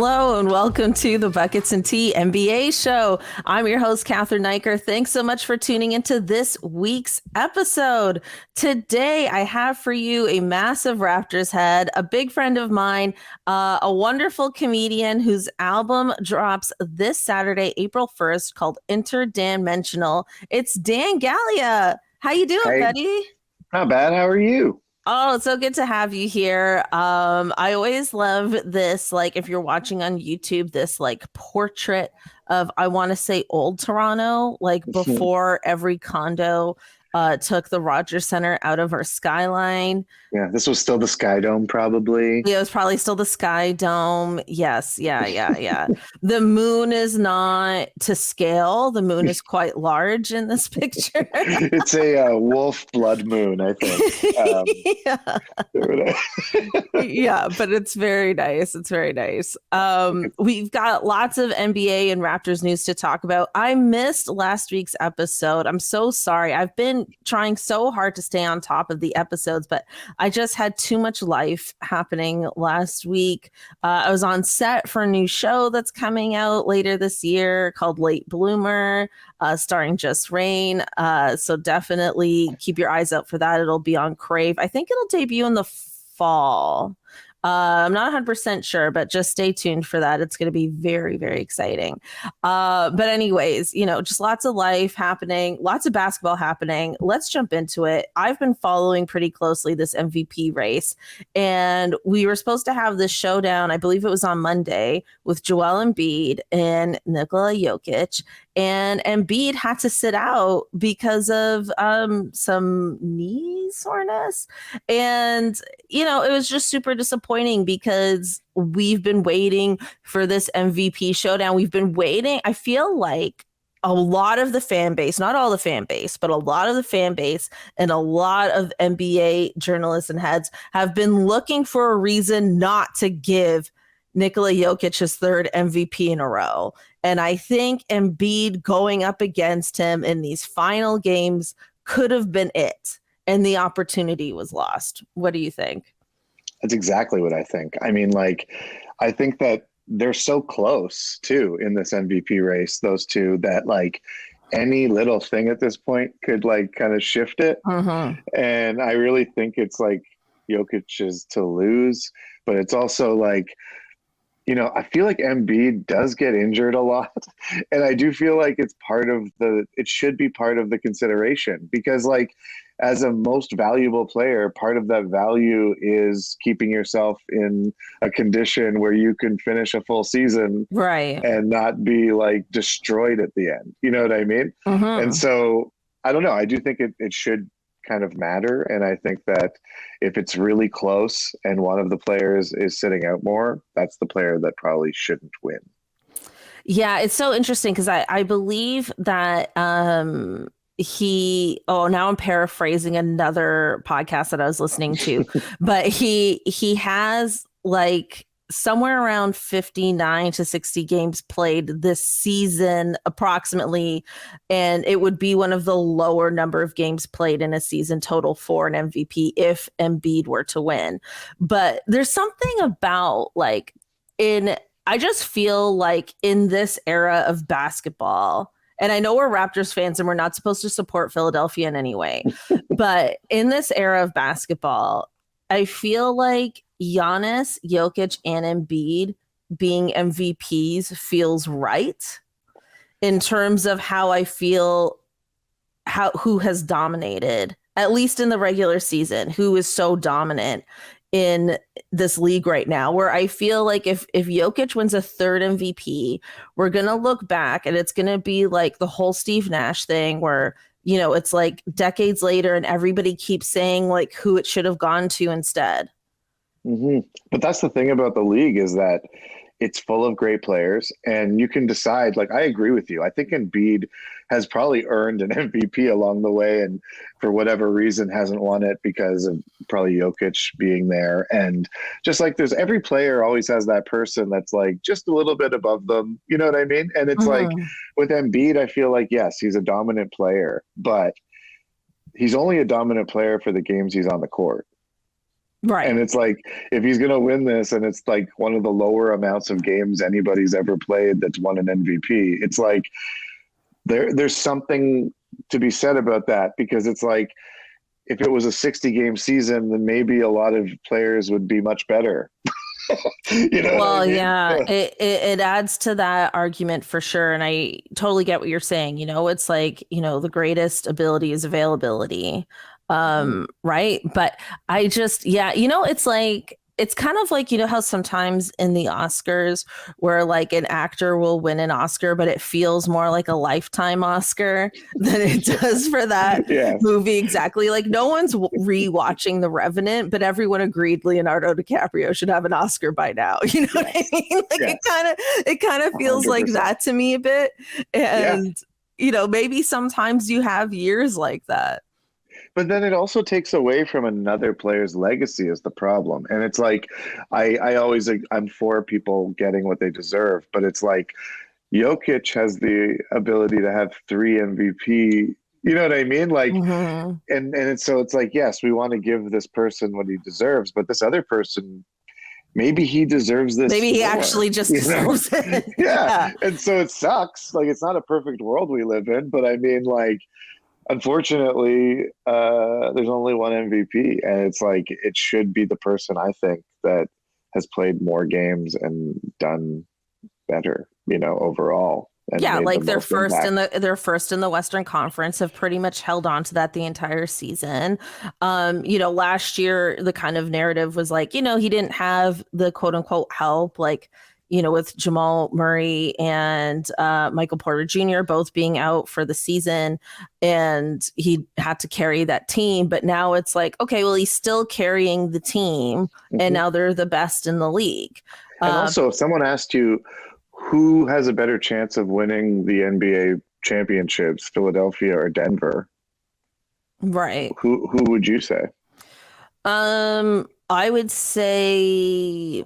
Hello and welcome to the Buckets and Tea NBA show. I'm your host, Cathryn Naiker. Thanks so much for tuning into this week's episode. Today, I have for you a massive Raptors head, a big friend of mine, a wonderful comedian whose album drops this Saturday, April 1st, called Interdimensional. It's Dan Galea. How you doing, buddy? Not bad. How are you? Oh, it's so good to have you here. I always love this, like if you're watching on YouTube, this like portrait of, I want to say old Toronto, like before every condo took the Rogers Center out of our skyline. Yeah, this was still the Sky Dome, probably. Yeah, it was probably still the Sky Dome. Yes, yeah. The moon is not to scale. The moon is quite large in this picture. It's a wolf blood moon, I think. Yeah, but it's very nice. It's very nice. We've got lots of NBA and Raptors news to talk about. I missed last week's episode. I'm so sorry. I've been trying so hard to stay on top of the episodes, but I just had too much life happening last week. I was on set for a new show that's coming out later this year called Late Bloomer, starring Just Rain. So definitely keep your eyes out for that. It'll be on Crave. I think it'll debut in the fall. I'm not 100% sure, but just stay tuned for that. It's going to be very, very exciting. But anyways, just lots of life happening, lots of basketball happening. Let's jump into it. I've been following pretty closely this MVP race, and we were supposed to have this showdown, I believe it was on Monday, with Joel Embiid and Nikola Jokic. And Embiid had to sit out because of some knee soreness. And, it was just super disappointing because we've been waiting for this MVP showdown. We've been waiting. I feel like a lot of the fan base, not all the fan base, but a lot of the fan base and a lot of NBA journalists and heads have been looking for a reason not to give Nikola Jokic his third MVP in a row. And I think Embiid going up against him in these final games could have been it. And the opportunity was lost. What do you think? That's exactly what I think. I mean, I think that they're so close too in this MVP race, those two, that any little thing at this point could kind of shift it. And I really think it's Jokic is to lose, but it's also I feel like Embiid does get injured a lot. And I do feel like it should be part of the consideration because as a most valuable player, part of that value is keeping yourself in a condition where you can finish a full season, right, and not be destroyed at the end. You know what I mean? And so I don't know. I do think it should kind of matter. And I think that if it's really close and one of the players is sitting out more, that's the player that probably shouldn't win. Yeah, it's so interesting because I believe that now I'm paraphrasing another podcast that I was listening to, but he has somewhere around 59 to 60 games played this season approximately, and it would be one of the lower number of games played in a season total for an MVP if Embiid were to win. But there's something about I just feel like in this era of basketball, and I know we're Raptors fans and we're not supposed to support Philadelphia in any way, but in this era of basketball, I feel like Giannis, Jokic, and Embiid being MVPs feels right in terms of how I feel, who has dominated, at least in the regular season, who is so dominant in this league right now, where I feel like if Jokic wins a third MVP, we're going to look back and it's going to be like the whole Steve Nash thing where, it's decades later and everybody keeps saying who it should have gone to instead. But that's the thing about the league is that it's full of great players and you can decide, I agree with you. I think Embiid has probably earned an MVP along the way and for whatever reason hasn't won it because of probably Jokic being there. And just there's every player always has that person that's just a little bit above them. You know what I mean? And it's with Embiid, I feel yes, he's a dominant player, but he's only a dominant player for the games he's on the court. Right. And it's like, if he's going to win this and it's like one of the lower amounts of games anybody's ever played that's won an MVP, it's like there's something to be said about that, because it's like, if it was a 60 game season, then maybe a lot of players would be much better. You know what I Well, mean? yeah, it adds to that argument for sure. And I totally get what you're saying. It's like, the greatest ability is availability. Right. But I just, yeah, it's like, it's kind of like, how sometimes in the Oscars where like an actor will win an Oscar, but it feels more like a lifetime Oscar than it does for that Yeah. movie. Exactly. Like no one's rewatching The Revenant, but everyone agreed Leonardo DiCaprio should have an Oscar by now. You know what I mean? Like it kind of feels 100%. like that to me a bit. Yeah. And, maybe sometimes you have years like that. But then it also takes away from another player's legacy is the problem. And it's like, I always, I'm for people getting what they deserve, but it's like Jokic has the ability to have 3 MVP. You know what I mean? Like, Mhm. so it's like, yes, we want to give this person what he deserves, but this other person, maybe he deserves this Maybe he more, actually just deserves it. Yeah. Yeah. And so it sucks. Like, it's not a perfect world we live in, but I mean, like, unfortunately, there's only one MVP, and it's like it should be the person, I think, that has played more games and done better, overall, and Yeah, made the like most impact. they're first in the Western Conference, have pretty much held on to that the entire season. Last year the kind of narrative was like, he didn't have the quote unquote help, like, with Jamal Murray and Michael Porter Jr. both being out for the season, and he had to carry that team. But now it's like, okay, well, he's still carrying the team, and Mm-hmm. now they're the best in the league. And also, if someone asked you who has a better chance of winning the NBA championships, Philadelphia or Denver, Right. who would you say? I would say,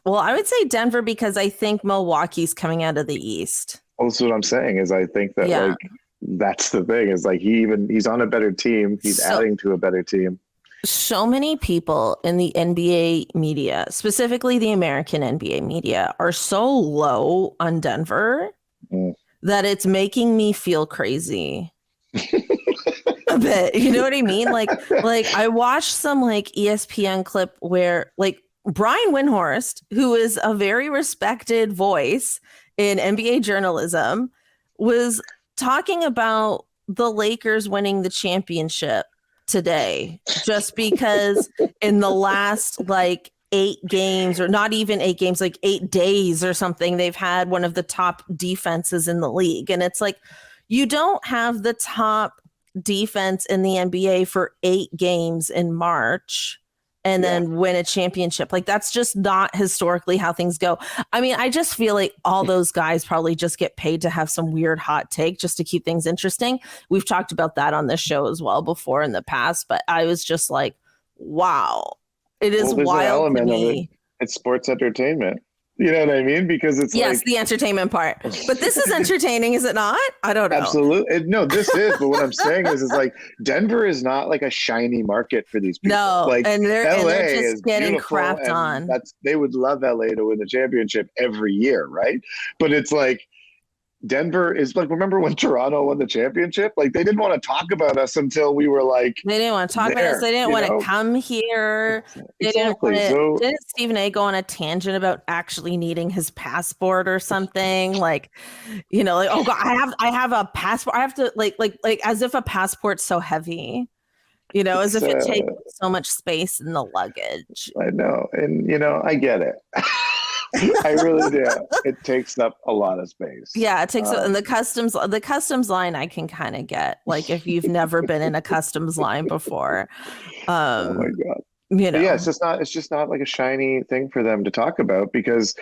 well, I would say Denver because I think Milwaukee's coming out of the East. Well, that's what I'm saying, is I think that, Yeah. like, that's the thing, is like he's on a better team. He's adding to a better team. So many people in the NBA media, specifically the American NBA media, are so low on Denver that it's making me feel crazy. A bit, you know what I mean? Like I watched some like ESPN clip where like Brian Windhorst, who is a very respected voice in NBA journalism, was talking about the Lakers winning the championship today, just because in the last like 8 games, or not even 8 games, like 8 days or something, they've had one of the top defenses in the league. And it's like, you don't have the top defense in the NBA for 8 games in March and then win a championship. Like, that's just not historically how things go. I mean, I just feel like all those guys probably just get paid to have some weird hot take just to keep things interesting. We've talked about that on this show as well before in the past, but I was just like, wow, it is wild to me. It's sports entertainment. You know what I mean? Because it's yes, like the entertainment part. But this is entertaining, is it not? I don't know. Absolutely. No, this is. But what I'm saying is like Denver is not like a shiny market for these people. No, like they're just getting crapped on. They would love LA to win the championship every year, right? But it's like Denver is like, remember when Toronto won the championship? Like, they didn't want to talk about us until we were like, they didn't want to talk about us. They didn't want to come here. Exactly. Didn't Stephen A go on a tangent about actually needing his passport or something? Like, like, oh God, I have a passport. I have to like as if a passport's so heavy, as if it takes so much space in the luggage. I know. And I get it. I really do. It takes up a lot of space. Yeah, it takes and the customs line I can kind of get. Like, if you've never been in a customs line before. Oh my God. Yeah, it's just not like a shiny thing for them to talk about, because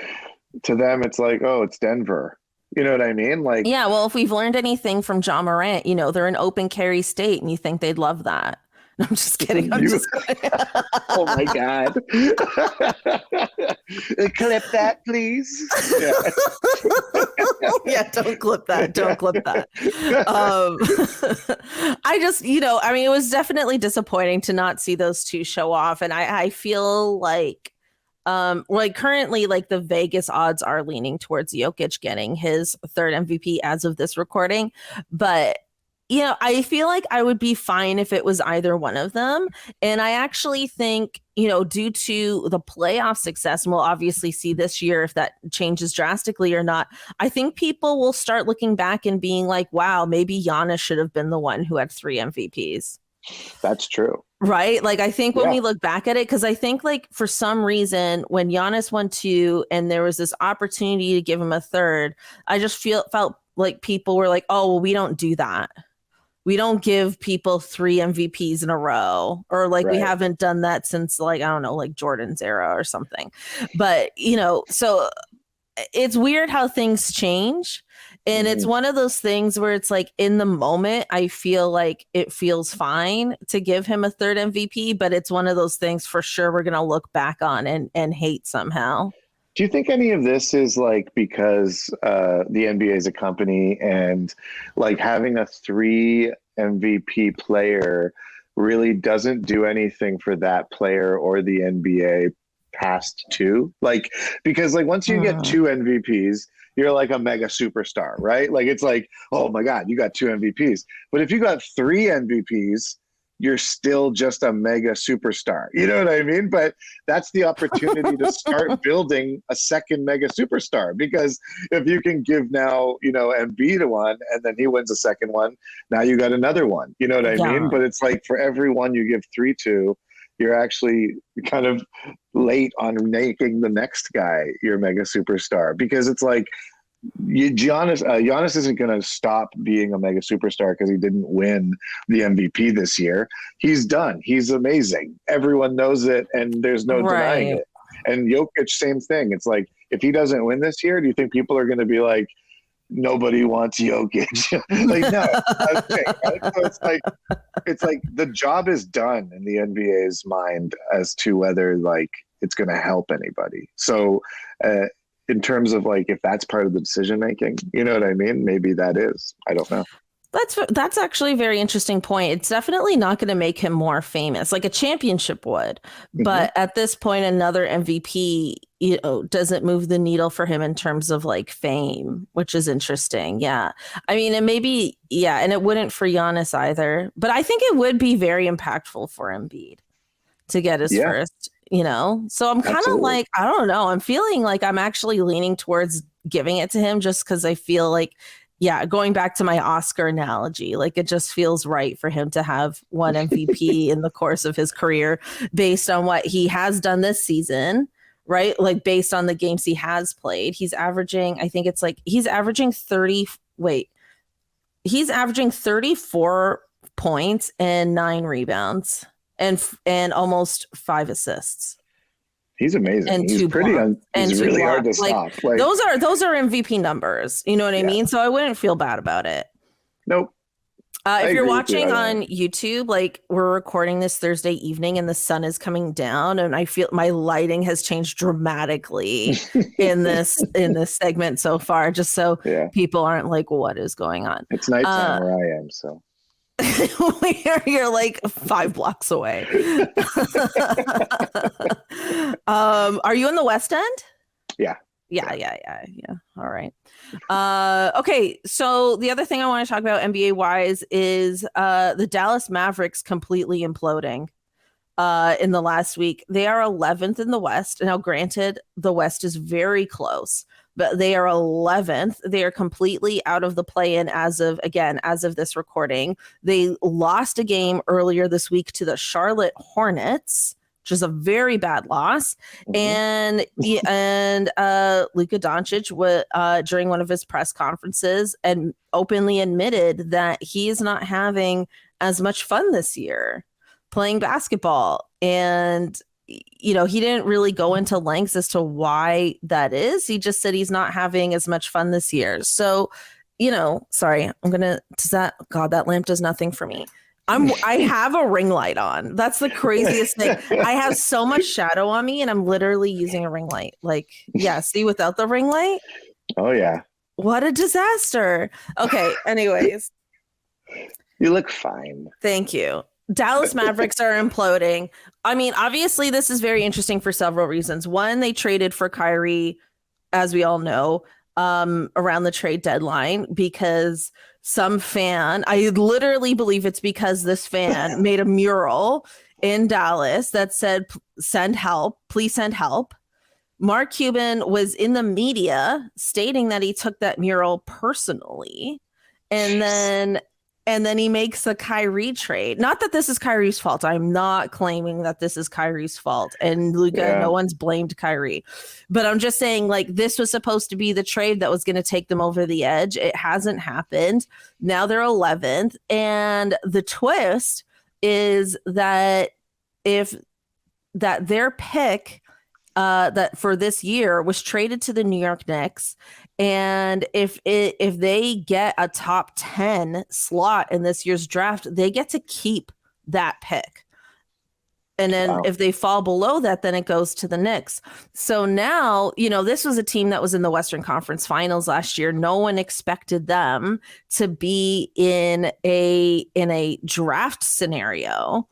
to them it's like, oh, it's Denver. You know what I mean? Like, yeah, well, if we've learned anything from John Morant, they're an open carry state, and you think they'd love that. I'm just kidding. I'm just kidding. Oh my God. Clip that, please. Yeah, don't clip that. Don't clip that. I just, I mean, it was definitely disappointing to not see those two show off. And I feel like currently, like the Vegas odds are leaning towards Jokic getting his third MVP as of this recording. But I feel like I would be fine if it was either one of them. And I actually think, due to the playoff success, and we'll obviously see this year if that changes drastically or not, I think people will start looking back and being like, wow, maybe Giannis should have been the one who had 3 MVPs. That's true. Right? Like, I think when we look back at it, because I think like for some reason when Giannis won 2 and there was this opportunity to give him a third, I just felt like people were like, oh, well, we don't do that. We don't give people 3 MVPs in a row, or like we haven't done that since like, I don't know, like Jordan's era or something. But, so it's weird how things change. And it's one of those things where it's like in the moment, I feel like it feels fine to give him a third MVP, but it's one of those things for sure we're going to look back on and hate somehow. Do you think any of this is like because the NBA is a company and like having a 3 MVP player really doesn't do anything for that player or the NBA past 2? Like, because like once you get 2 MVPs, you're like a mega superstar, right? Like it's like, oh my God, you got 2 MVPs. But if you got 3 MVPs, you're still just a mega superstar. You know what I mean? But that's the opportunity to start building a second mega superstar, because if you can give now, Embiid to one and then he wins a second one, now you got another one. You know what I mean? But it's like for every one you give 3 to, you're actually kind of late on making the next guy your mega superstar, because it's like, Giannis isn't going to stop being a mega superstar because he didn't win the MVP this year. He's done. He's amazing. Everyone knows it, and there's no denying it. And Jokic, same thing. It's like, if he doesn't win this year, do you think people are going to be like, nobody wants Jokic? Like, no. Okay, right? So it's like the job is done in the NBA's mind as to whether like it's going to help anybody. So, in terms of like, if that's part of the decision making, you know what I mean? Maybe that is. I don't know. That's actually a very interesting point. It's definitely not going to make him more famous, like a championship would. But at this point, another MVP, doesn't move the needle for him in terms of like fame, which is interesting. Yeah. I mean, and maybe, and it wouldn't for Giannis either. But I think it would be very impactful for Embiid to get his first. So I'm kind of like, I don't know. I'm feeling like I'm actually leaning towards giving it to him just because I feel like, going back to my Oscar analogy, like it just feels right for him to have one MVP in the course of his career based on what he has done this season, right? Like based on the games he has played. He's averaging, I think it's like, he's averaging 34 points and 9 rebounds. And almost 5 assists. He's amazing. And he's he's really hard to stop. Like, those are MVP numbers. You know what I mean? So I wouldn't feel bad about it. Nope. If you're watching on YouTube, like we're recording this Thursday evening and the sun is coming down, and I feel my lighting has changed dramatically in this segment so far, just so people aren't like, what is going on? It's nighttime where I am, so. You're like 5 blocks away. Are you in the West End? Yeah. All right. Okay. So the other thing I want to talk about NBA wise is the Dallas Mavericks completely imploding in the last week. They are 11th in the West. Now, granted, the West is very close, but they are 11th. They are completely out of the play-in as of this recording. They lost a game earlier this week to the Charlotte Hornets, which is a very bad loss. And Luca Doncic during one of his press conferences and openly admitted that he is not having as much fun this year playing basketball. And he didn't really go into lengths as to why that is. He just said he's not having as much fun this year. So, sorry, that lamp does nothing for me. I have a ring light on. That's the craziest thing. I have so much shadow on me and I'm literally using a ring light. Like, yeah, see, without the ring light? Oh yeah. What a disaster. Okay, anyways. You look fine. Thank you. Dallas Mavericks are imploding. I mean, obviously, this is very interesting for several reasons. One, they traded for Kyrie, as we all know, around the trade deadline because some fan, I literally believe it's because this fan made a mural in Dallas that said, send help, please send help. Mark Cuban was in the media stating that he took that mural personally. And then he makes the Kyrie trade. Not that this is Kyrie's fault. I'm not claiming that this is Kyrie's fault. And Luca, no one's blamed Kyrie. But I'm just saying, like, this was supposed to be the trade that was going to take them over the edge. It hasn't happened. Now they're 11th. And the twist is that their pick that for this year was traded to the New York Knicks. And if they get a top 10 slot in this year's draft, they get to keep that pick. And then if they fall below that, then it goes to the Knicks. So now, this was a team that was in the Western Conference Finals last year. No one expected them to be in a draft scenario.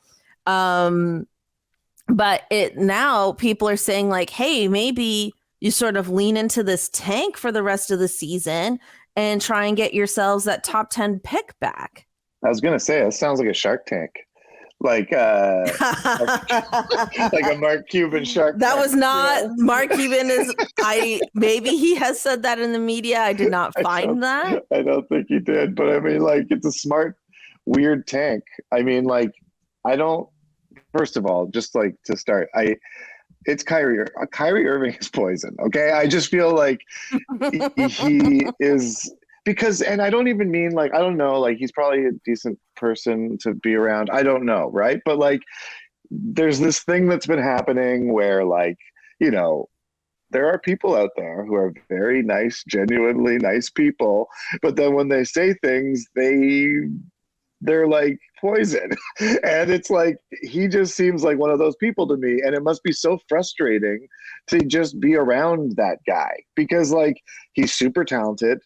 But now people are saying like, hey, maybe you sort of lean into this tank for the rest of the season and try and get yourselves that top 10 pick back. I was going to say, that sounds like a Shark Tank. Like like a Mark Cuban Shark That Tank. Was not Mark Cuban maybe he has said that in the media. I did not find that. I don't think he did, but I mean, like, it's a smart, weird tank. I mean, like, first of all, just like to start, it's Kyrie. Kyrie Irving is poison. Okay. I just feel like he is, because, and I don't even mean like, I don't know, like he's probably a decent person to be around. I don't know. Right. But like, there's this thing that's been happening where like, there are people out there who are very nice, genuinely nice people. But then when they say things, they're like poison. And it's like, he just seems like one of those people to me. And it must be so frustrating to just be around that guy because like, he's super talented.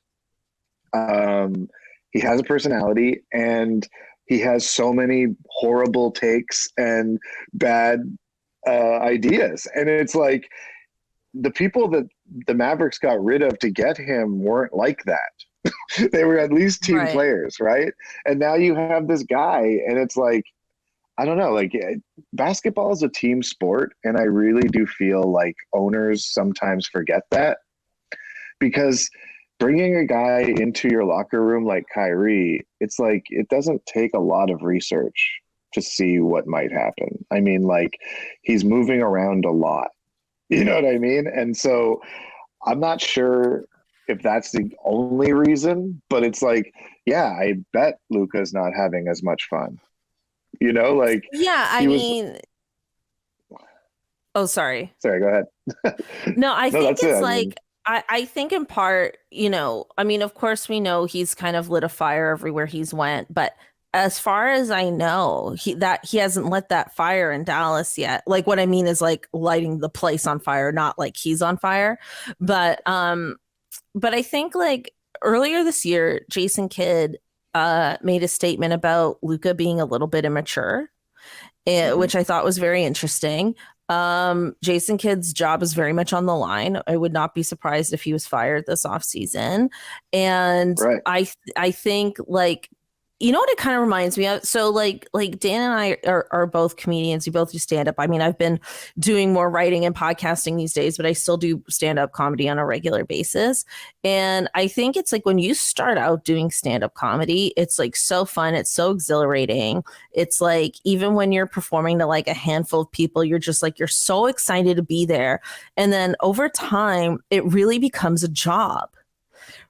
He has a personality and he has so many horrible takes and bad ideas. And it's like the people that the Mavericks got rid of to get him weren't like that. They were at least team players, right? And now you have this guy, and it's like, I don't know, like basketball is a team sport, and I really do feel like owners sometimes forget that because bringing a guy into your locker room like Kyrie, it's like it doesn't take a lot of research to see what might happen. I mean, like he's moving around a lot, you know what I mean? And so I'm not sure if that's the only reason, but it's like, yeah, I bet Luca's not having as much fun. Like yeah, I mean, oh, sorry, go ahead. No, I think it's like I think in part, I mean, of course we know he's kind of lit a fire everywhere he's went, but as far as I know, he hasn't lit that fire in Dallas yet. Like what I mean is like lighting the place on fire, not like he's on fire. But I think like earlier this year, Jason Kidd made a statement about Luca being a little bit immature, which I thought was very interesting. Jason Kidd's job is very much on the line. I would not be surprised if he was fired this offseason. And I think like, what it kind of reminds me of? So like Dan and I are both comedians. We both do stand up. I mean, I've been doing more writing and podcasting these days, but I still do stand up comedy on a regular basis. And I think it's like when you start out doing stand up comedy, it's like so fun. It's so exhilarating. It's like even when you're performing to like a handful of people, you're just like, you're so excited to be there. And then over time, it really becomes a job.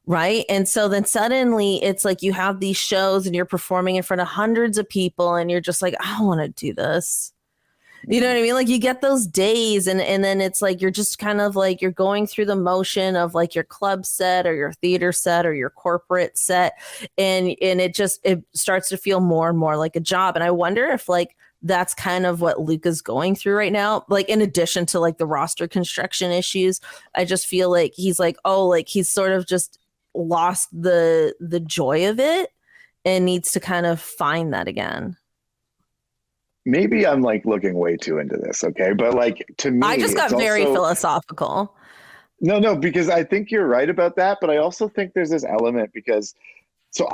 Right. And so then suddenly it's like you have these shows and you're performing in front of hundreds of people and you're just like, I don't want to do this. You know what I mean? Like you get those days and then it's like you're just kind of like you're going through the motion of like your club set or your theater set or your corporate set. And it starts to feel more and more like a job. And I wonder if like that's kind of what Luca's going through right now. Like in addition to like the roster construction issues, I just feel like he's like, oh, like he's sort of just lost the joy of it and needs to kind of find that again. Maybe I'm like looking way too into this, okay? But like to me, I just got it's very also philosophical. no, because I think you're right about that, but I also think there's this element because so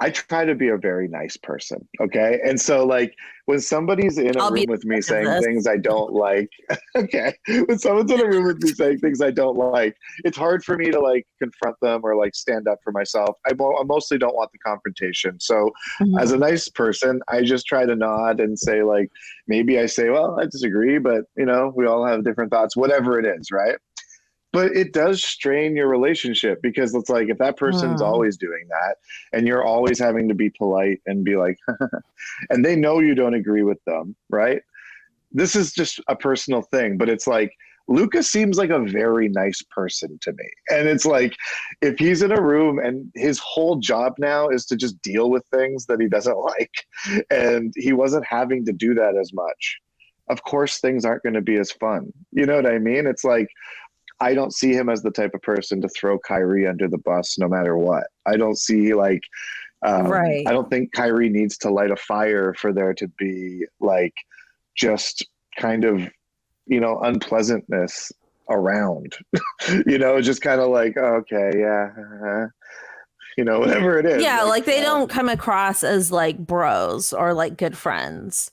I try to be a very nice person, okay? And so like when somebody's in a I'll be room with me the judge of saying this. thing I don't like, okay, when someone's in a room with me saying things I don't like, it's hard for me to like confront them or like stand up for myself. I mostly don't want the confrontation. So as a Mhm. nice person, I just try to nod and say like maybe I say, well, I disagree, but you know, we all have different thoughts, whatever it is, right? But it does strain your relationship because it's like if that person's Mm. always doing that and you're always having to be polite and be like and they know you don't agree with them, right? This is just a personal thing, but it's like Luca seems like a very nice person to me. And it's like if he's in a room and his whole job now is to just deal with things that he doesn't like and he wasn't having to do that as much. Of course things aren't going to be as fun. You know what I mean? It's like I don't see him as the type of person to throw Kyrie under the bus no matter what. I don't see like I Right. don't think Kyrie needs to light a fire for there to be like just kind of, you know, unpleasantness around. You know, just kind of like, okay, yeah, you know, whatever it is. Yeah, Like, like they don't come across as like bros or like good friends.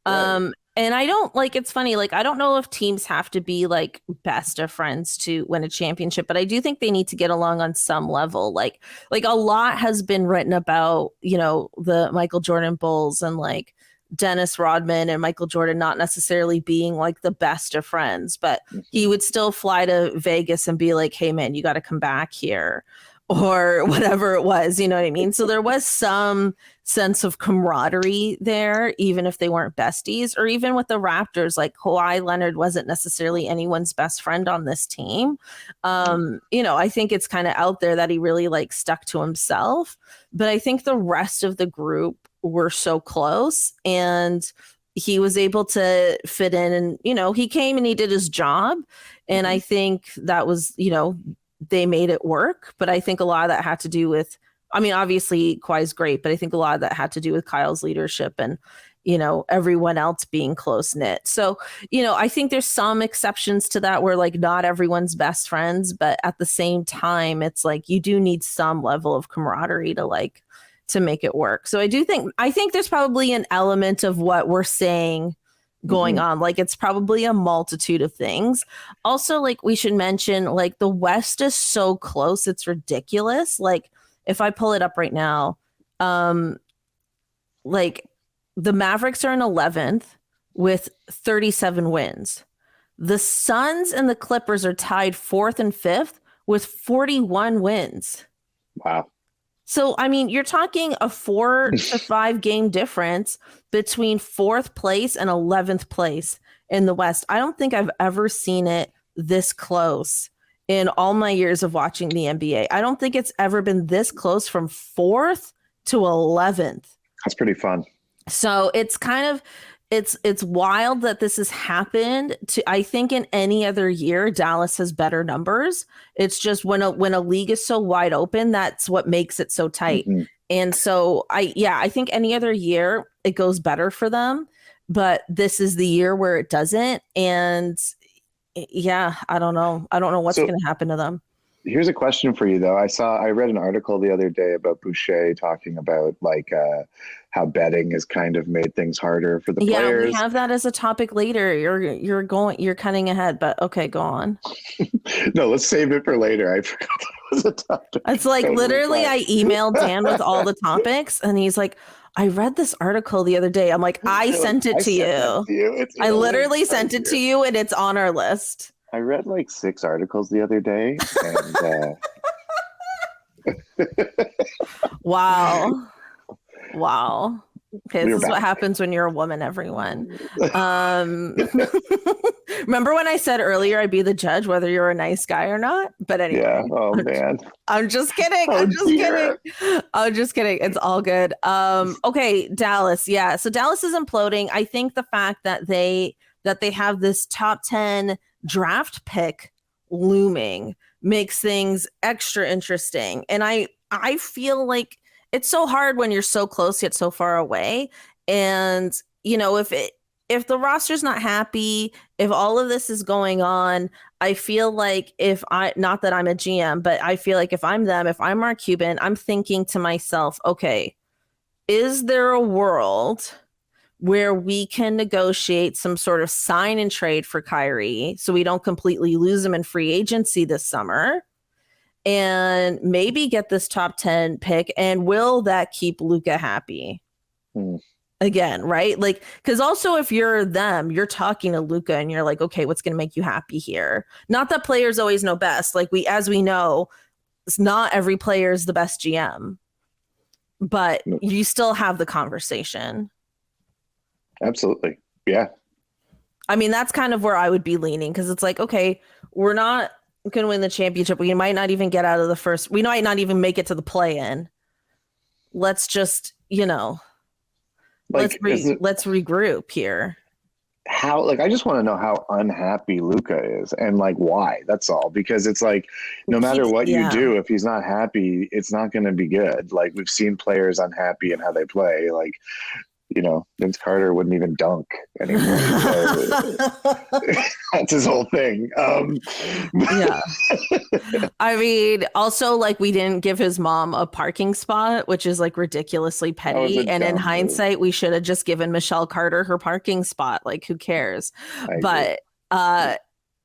right. And I don't like it's funny, like I don't know if teams have to be like best of friends to win a championship, but I do think they need to get along on some level. Like a lot has been written about, you know, the Michael Jordan Bulls and like Dennis Rodman and Michael Jordan not necessarily being like the best of friends, but he Mhm. would still fly to Vegas and be like, "Hey man, you got to come back here." Or whatever it was, you know what I mean? So there was some sense of camaraderie there, even if they weren't besties, or even with the Raptors, like Kawhi Leonard wasn't necessarily anyone's best friend on this team. You know, I think it's kind of out there that he really like stuck to himself, but I think the rest of the group were so close and he was able to fit in and you know he came and he did his job and I Mhm. think that was you know they made it work. But I think a lot of that had to do with, I mean, obviously Kawhi's great, but I think a lot of that had to do with Kyle's leadership and, you know, everyone else being close knit. So, you know, I think there's some exceptions to that where like not everyone's best friends, but at the same time, it's like you do need some level of camaraderie to like to make it work. So I think there's probably an element of what we're saying going Mhm. on. Like it's probably a multitude of things. Also, like we should mention, like the West is so close, it's ridiculous. Like if I pull it up right now, um, like the Mavericks are in 11th with 37 wins. The Suns and the Clippers are tied fourth and fifth with 41 wins. Wow. So, I mean, you're talking a 4 to 5 game difference between fourth place and 11th place in the West. I don't think I've ever seen it this close in all my years of watching the NBA. I don't think it's ever been this close from fourth to 11th. That's pretty fun. So it's kind of it's wild that this has happened to I think in any other year Dallas has better numbers. It's just when a league is so wide open that's what makes it so tight. Mhm. And so I think any other year it goes better for them, but this is the year where it doesn't and yeah, I don't know. I don't know what's So going to happen to them. here's a question for you though. I read an article the other day about Boucher talking about like how betting has kind of made things harder for the Yeah, we players. have that as a topic later. You're cutting ahead, but okay, go on. No, let's save it for later. I forgot that was a topic. It's like Totally literally, fine. I emailed Dan with all the topics, and he's like, I read this article the other day. I'm like, I You're like, sent it I to sent that you. to you. It's in I a link literally right sent it to here. you, and it's on our list. I read like 6 articles the other day, and Wow. Wow. Okay, We this were is what back. happens when you're a woman, everyone. Um, remember when I said earlier I'd be the judge whether you're a nice guy or not? But Yeah. anyway, Oh man. I'm just kidding. Oh I'm just kidding. dear. I'm just kidding. It's all good. Okay, Dallas. Yeah. So Dallas is imploding. I think the fact that they have this top 10 draft pick looming makes things extra interesting. And I feel like it's so hard when you're so close yet so far away. And if the roster's not happy, if all of this is going on, I feel like not that I'm a GM, but I feel like if I'm them, if I'm Mark Cuban, I'm thinking to myself, okay, is there a world where we can negotiate some sort of sign and trade for Kyrie so we don't completely lose him in free agency this summer and maybe get this top 10 pick? And will that keep Luca happy? Again, right? Like, because also if you're them, you're talking to Luca and you're like, okay, what's going to make you happy here? Not that players always know best. Like as we know, it's not every player is the best GM, but you still have the conversation. Absolutely. Yeah. I mean, that's kind of where I would be leaning, because it's like, okay, we're not going to win the championship. We might not even get out of the first. We might not even make it to the play-in. Let's just, let's regroup here. How, like, I just want to know how unhappy Luca is and like why. That's all. Because it's like, no matter what you do, if he's not happy, it's not going to be good. Like, we've seen players unhappy in how they play. Like, Vince Carter wouldn't even dunk anymore. That's his whole thing. Yeah. I mean, also, like, we didn't give his mom a parking spot, which is like ridiculously petty. And in hindsight, we should have just given Michelle Carter her parking spot. Like, who cares? But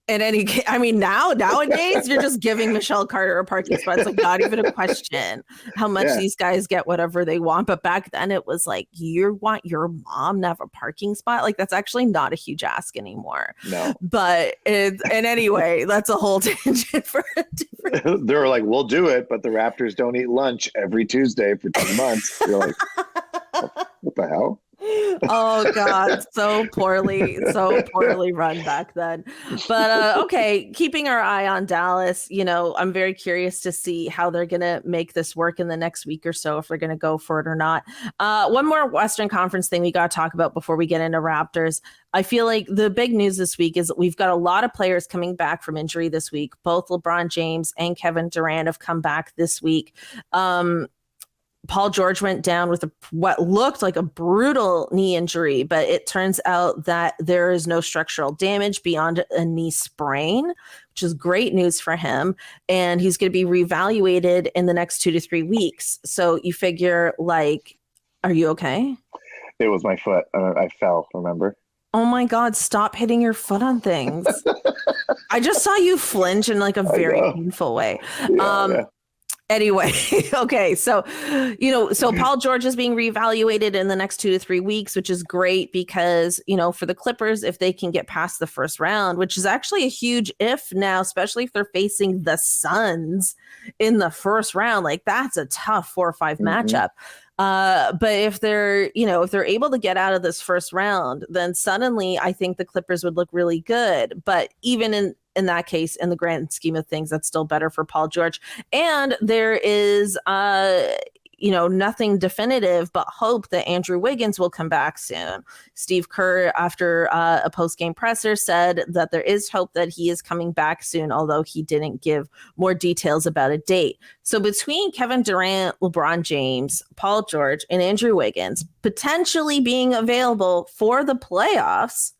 in any case, I mean, nowadays you're just giving Michelle Carter a parking spot. It's like not even a question how much these guys get whatever they want. But back then it was like, you want your mom to have a parking spot? Like, that's actually not a huge ask anymore. No. But and anyway, that's a whole tangent for a different. They were like, we'll do it, but the Raptors don't eat lunch every Tuesday for 10 months. You're like, what the hell? Oh God, so poorly run back then. But okay, keeping our eye on Dallas, I'm very curious to see how they're gonna make this work in the next week or so, if they're gonna go for it or not. One more Western Conference thing we got to talk about before we get into Raptors. I feel like the big news this week is we've got a lot of players coming back from injury this week. Both LeBron James and Kevin Durant have come back this week. Paul George went down with what looked like a brutal knee injury, but it turns out that there is no structural damage beyond a knee sprain, which is great news for him. And he's going to be reevaluated in the next 2 to 3 weeks. So you figure, like, are you okay? It was my foot. I fell, remember? Oh my God, stop hitting your foot on things. I just saw you flinch in like a very painful way. Yeah. Anyway, okay, so Paul George is being reevaluated in the next 2 to 3 weeks, which is great because, for the Clippers, if they can get past the first round, which is actually a huge if now, especially if they're facing the Suns in the first round, like that's a tough 4 or 5 matchup. But if they're able to get out of this first round, then suddenly I think the Clippers would look really good. But even in that case, in the grand scheme of things, that's still better for Paul George. And there is, nothing definitive but hope that Andrew Wiggins will come back soon. Steve Kerr, after a post-game presser, said that there is hope that he is coming back soon, although he didn't give more details about a date. So between Kevin Durant, LeBron James, Paul George, and Andrew Wiggins potentially being available for the playoffs,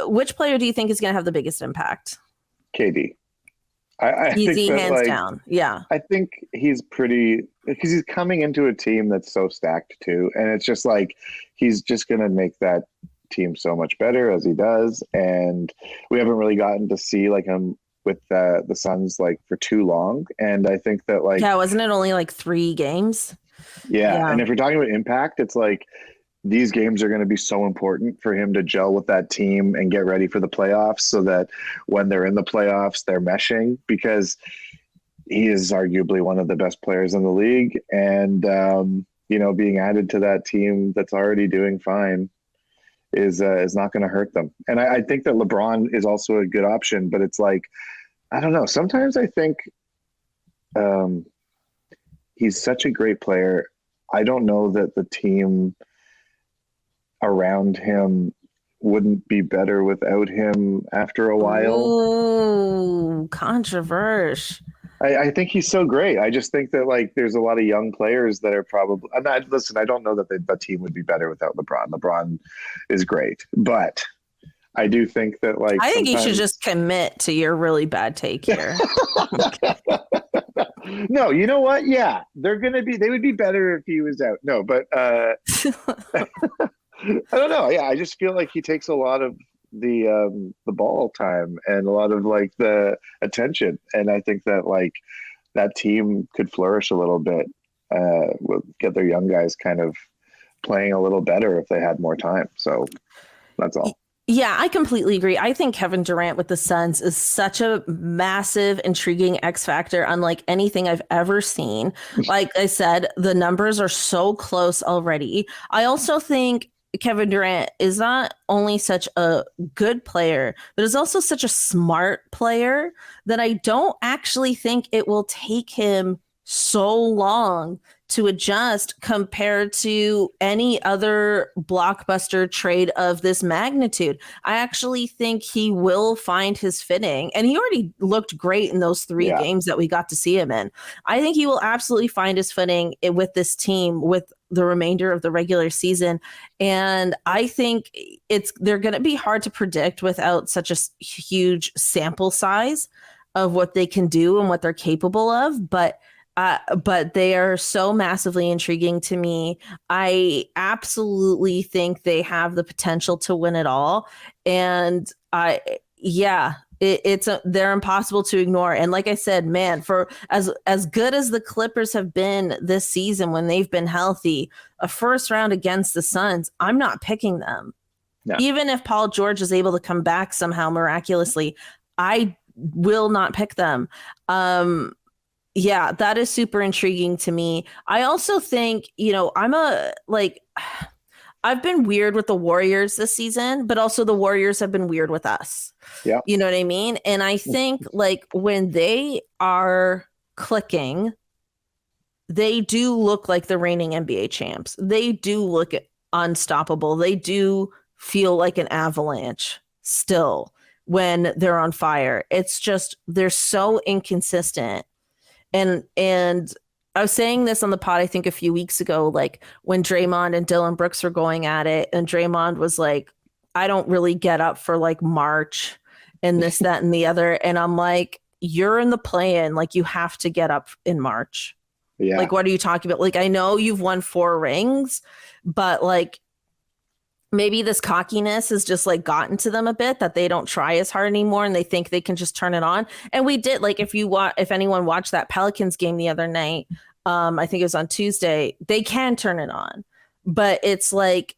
which player do you think is going to have the biggest impact? KD. Easy, hands down. Yeah. I think he's pretty, because he's coming into a team that's so stacked too. And it's just like, he's just going to make that team so much better as he does. And we haven't really gotten to see like him with the Suns like for too long. And I think that like, yeah, wasn't it only like 3 games? Yeah. And if you're talking about impact, it's like, these games are going to be so important for him to gel with that team and get ready for the playoffs so that when they're in the playoffs, they're meshing, because he is arguably one of the best players in the league. And being added to that team that's already doing fine is not going to hurt them. And I think that LeBron is also a good option, but it's like, I don't know. Sometimes I think he's such a great player. I don't know that the team around him wouldn't be better without him after a while. Ooh, controversial. I think he's so great. I just think that like there's a lot of young players that are probably. Listen, I don't know that the team would be better without LeBron. LeBron is great, but I do think that like I think you should just commit to your really bad take here. No, you know what? Yeah, they would be better if he was out. No, but I don't know. Yeah, I just feel like he takes a lot of the ball time and a lot of like the attention, and I think that like that team could flourish a little bit, get their young guys kind of playing a little better if they had more time. So that's all. Yeah, I completely agree. I think Kevin Durant with the Suns is such a massive, intriguing X factor, unlike anything I've ever seen. Like I said, the numbers are so close already. I also think Kevin Durant is not only such a good player, but is also such a smart player that I don't actually think it will take him so long to adjust compared to any other blockbuster trade of this magnitude. I actually think he will find his fitting, and he already looked great in those 3 games that we got to see him in. I think he will absolutely find his footing with this team with the remainder of the regular season, and I think they're going to be hard to predict without such a huge sample size of what they can do and what they're capable of, but they are so massively intriguing to me. I absolutely think they have the potential to win it all. And they're impossible to ignore. And like I said, man, for as good as the Clippers have been this season when they've been healthy, a first round against the Suns, I'm not picking them. No. Even if Paul George is able to come back somehow miraculously, I will not pick them. Yeah, that is super intriguing to me. I also think, I've been weird with the Warriors this season, but also the Warriors have been weird with us. Yeah. You know what I mean? And I think like when they are clicking, they do look like the reigning NBA champs. They do look unstoppable. They do feel like an avalanche still when they're on fire. It's just, they're so inconsistent. And I was saying this on the pod, I think a few weeks ago, like when Draymond and Dylan Brooks were going at it, and Draymond was like, I don't really get up for like March and this, that, and the other. And I'm like, you're in the play-in, like you have to get up in March. Yeah. Like, what are you talking about? Like, I know you've won 4 rings, but like maybe this cockiness has just like gotten to them a bit, that they don't try as hard anymore and they think they can just turn it on. And we did, like, if anyone watched that Pelicans game the other night, I think it was on Tuesday, they can turn it on, but it's like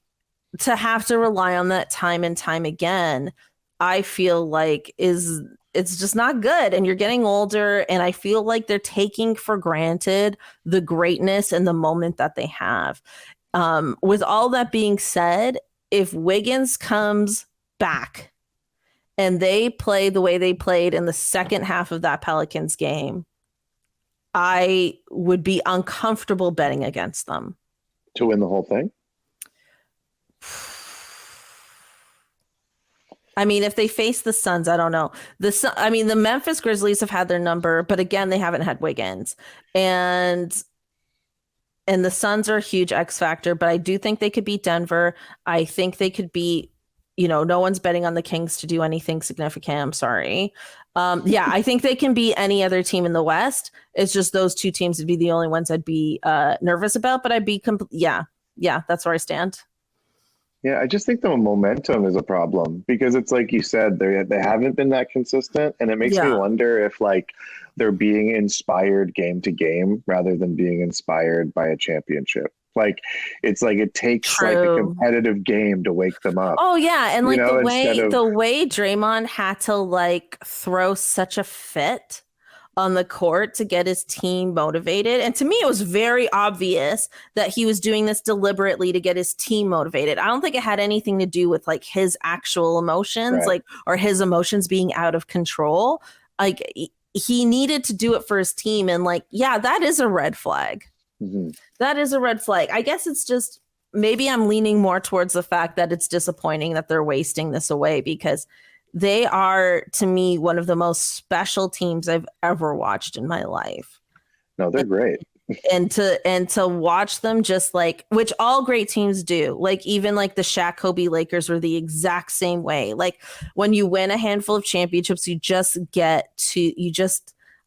to have to rely on that time and time again, I feel like it's just not good. And you're getting older, and I feel like they're taking for granted the greatness and the moment that they have. With all that being said, if Wiggins comes back and they play the way they played in the second half of that Pelicans game, I would be uncomfortable betting against them. To win the whole thing? I mean, if they face the Suns, I don't know. The Memphis Grizzlies have had their number, but again, they haven't had Wiggins. And the Suns are a huge X factor, but I do think they could beat Denver. I think they could beat, no one's betting on the Kings to do anything significant. I'm sorry. I think they can beat any other team in the West. It's just those 2 teams would be the only ones I'd be nervous about, but I'd be, that's where I stand. Yeah, I just think the momentum is a problem because it's like you said, they haven't been that consistent, and it makes me wonder if like they're being inspired game to game rather than being inspired by a championship. Like it's like it takes like a competitive game to wake them up. Oh yeah, and like the way Draymond had to like throw such a fit on the court to get his team motivated. And to me, it was very obvious that he was doing this deliberately to get his team motivated. I don't think it had anything to do with like his actual emotions, Right. like, or his emotions being out of control. Like, he needed to do it for his team. And like, yeah, that is a red flag. Mm-hmm. That is a red flag. I guess it's just maybe I'm leaning more towards the fact that it's disappointing that they're wasting this away, because they are, to me, one of the most special teams I've ever watched in my life. No, they're great. And to watch them just like, which all great teams do, like even like the Shaq Kobe Lakers were the exact same way. Like when you win a handful of championships, you just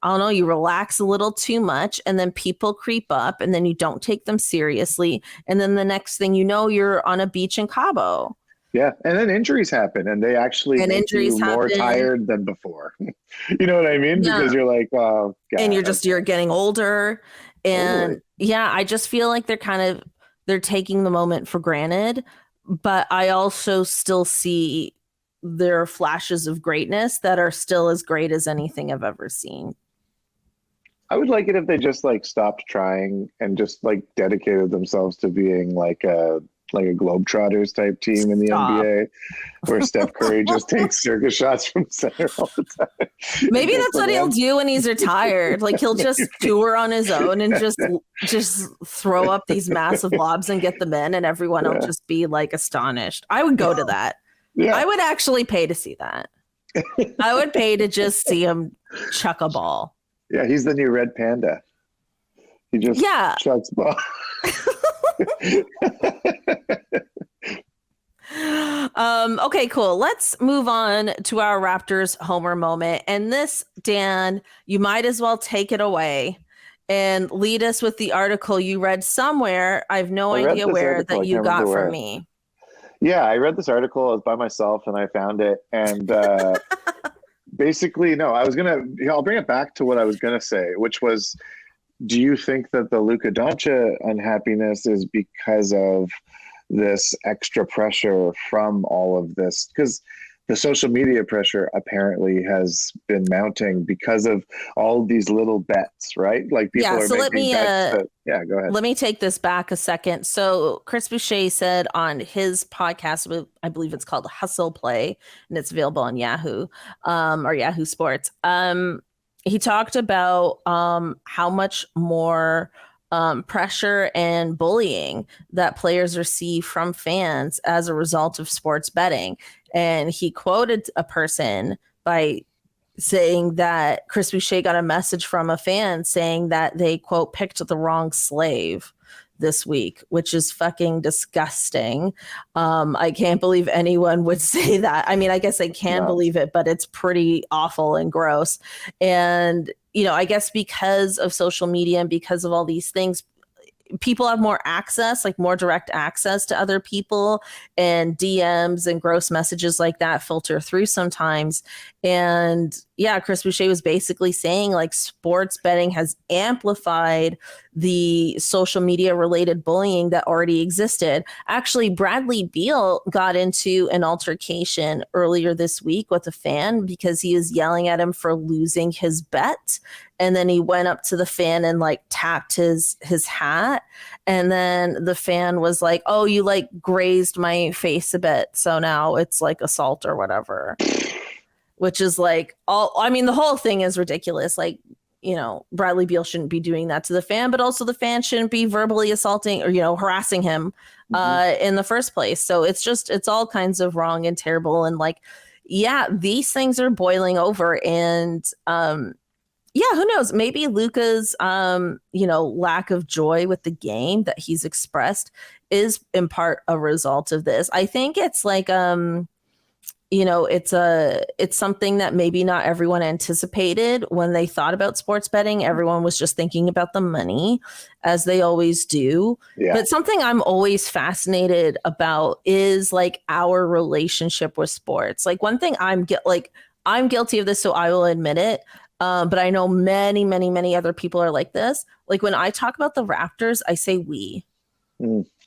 I don't know, you relax a little too much, and then people creep up, and then you don't take them seriously, and then the next thing you know, you're on a beach in Cabo. Yeah, and then injuries happen, and they actually make you more tired than before. You know what I mean? Yeah. Because you're like, oh, God, and you're getting older, and totally. yeah, I just feel like they're taking the moment for granted, but I also still see their flashes of greatness that are still as great as anything I've ever seen. I would like it if they just like stopped trying and just like dedicated themselves to being like a Globetrotters type team in the NBA, where Steph Curry just takes circus shots from center all the time. Maybe that's what he'll do when he's retired. Like he'll just tour on his own and just throw up these massive lobs and get them in, and everyone will just be like astonished. I would go to that. Yeah. I would actually pay to see that. I would pay to just see him chuck a ball. Yeah, he's the new Red Panda. He just chucks ball. Okay, cool. Let's move on to our Raptors homer moment. And this, Dan, you might as well take it away and lead us with the article you read somewhere. I have no idea where that you got from me. Yeah, I read this article. I was by myself and I found it. And basically, no, I'll bring it back to what I was going to say, which was, do you think that the Luca Doncic unhappiness is because of this extra pressure from all of this? Because the social media pressure apparently has been mounting because of all these little bets, right? Like people are making bets. Go ahead. Let me take this back a second. So Chris Boucher said on his podcast, I believe it's called Hustle Play, and it's available on Yahoo or Yahoo Sports. He talked about how much more pressure and bullying that players receive from fans as a result of sports betting. And he quoted a person by saying that Chris Boucher got a message from a fan saying that they, quote, picked the wrong slave this week, which is fucking disgusting. I can't believe anyone would say that. I mean, I guess I can believe it, but it's pretty awful and gross. And, you know, I guess because of social media and because of all these things, people have more access, like more direct access to other people, and DMs and gross messages like that filter through sometimes. And yeah, Chris Boucher was basically saying like sports betting has amplified the social media related bullying that already existed. Actually, Bradley Beal got into an altercation earlier this week with a fan because he was yelling at him for losing his bet. And then he went up to the fan and like tapped his hat. And then the fan was like, oh, you like grazed my face a bit, so now it's like assault or whatever. Which is like, the whole thing is ridiculous. Like, you know, Bradley Beal shouldn't be doing that to the fan, but also the fan shouldn't be verbally assaulting or, you know, harassing him in the first place. So it's all kinds of wrong and terrible. And like, yeah, these things are boiling over. And yeah, who knows? Maybe Luca's, lack of joy with the game that he's expressed is in part a result of this. I think it's like, it's something that maybe not everyone anticipated when they thought about sports betting. Everyone was just thinking about the money, as they always do. Yeah. But something I'm always fascinated about is like our relationship with sports. Like one thing I'm guilty of this, so I will admit it. But I know many, many, many other people are like this. Like when I talk about the Raptors, I say we.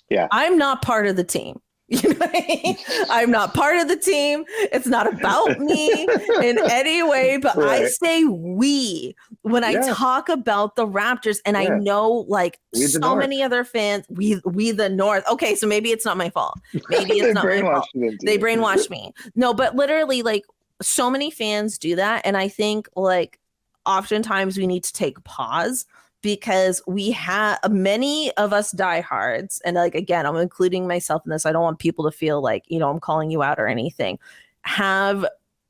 Yeah. I'm not part of the team. You know what I mean? I'm not part of the team. It's not about me in any way, but I say we when I talk about the Raptors, and I know like so many other fans, we the North. Okay, so maybe it's not my fault. Maybe it's not my fault. They brainwashed me. No, but literally like so many fans do that. And I think like oftentimes we need to take pause, because we have many of us diehards, and like again, I'm including myself in this. I don't want people to feel like, you know, I'm calling you out or anything. Have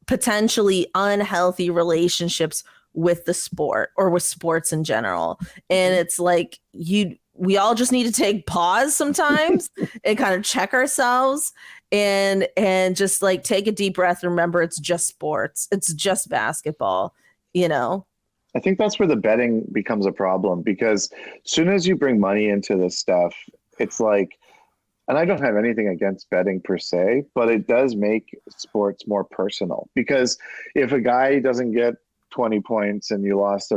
potentially unhealthy relationships with the sport or with sports in general, and it's like we all just need to take pause sometimes and kind of check ourselves and just like take a deep breath and remember it's just sports. It's just basketball, you know. I think that's where the betting becomes a problem, because as soon as you bring money into this stuff, it's like, and I don't have anything against betting per se, but it does make sports more personal, because if a guy doesn't get 20 points and you lost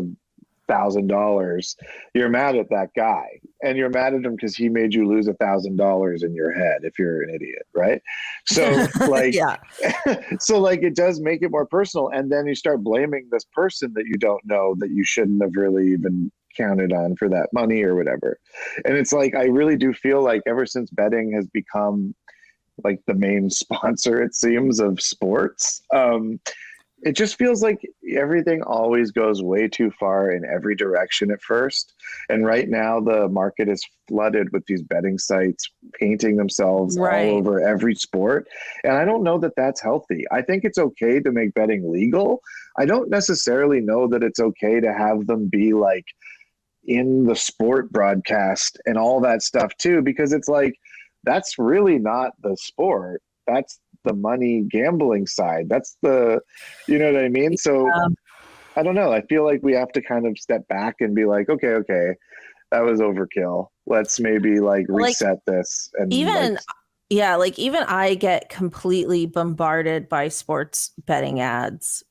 $1,000, you're mad at that guy, and you're mad at him because he made you lose $1,000 in your head if you're an idiot, right? So like, so like it does make it more personal, and then you start blaming this person that you don't know, that you shouldn't have really even counted on for that money or whatever. And it's like, I really do feel like ever since betting has become like the main sponsor, it seems, of sports, it just feels like everything always goes way too far in every direction at first. And right now the market is flooded with these betting sites painting themselves all over every sport. And I don't know that that's healthy. I think it's okay to make betting legal. I don't necessarily know that it's okay to have them be like in the sport broadcast and all that stuff too, because it's like, that's really not the sport. That's the money gambling side. That's the, you know what I mean? So I don't know. I feel like we have to kind of step back and be like, okay, that was overkill. Let's maybe like reset this. And even even I get completely bombarded by sports betting ads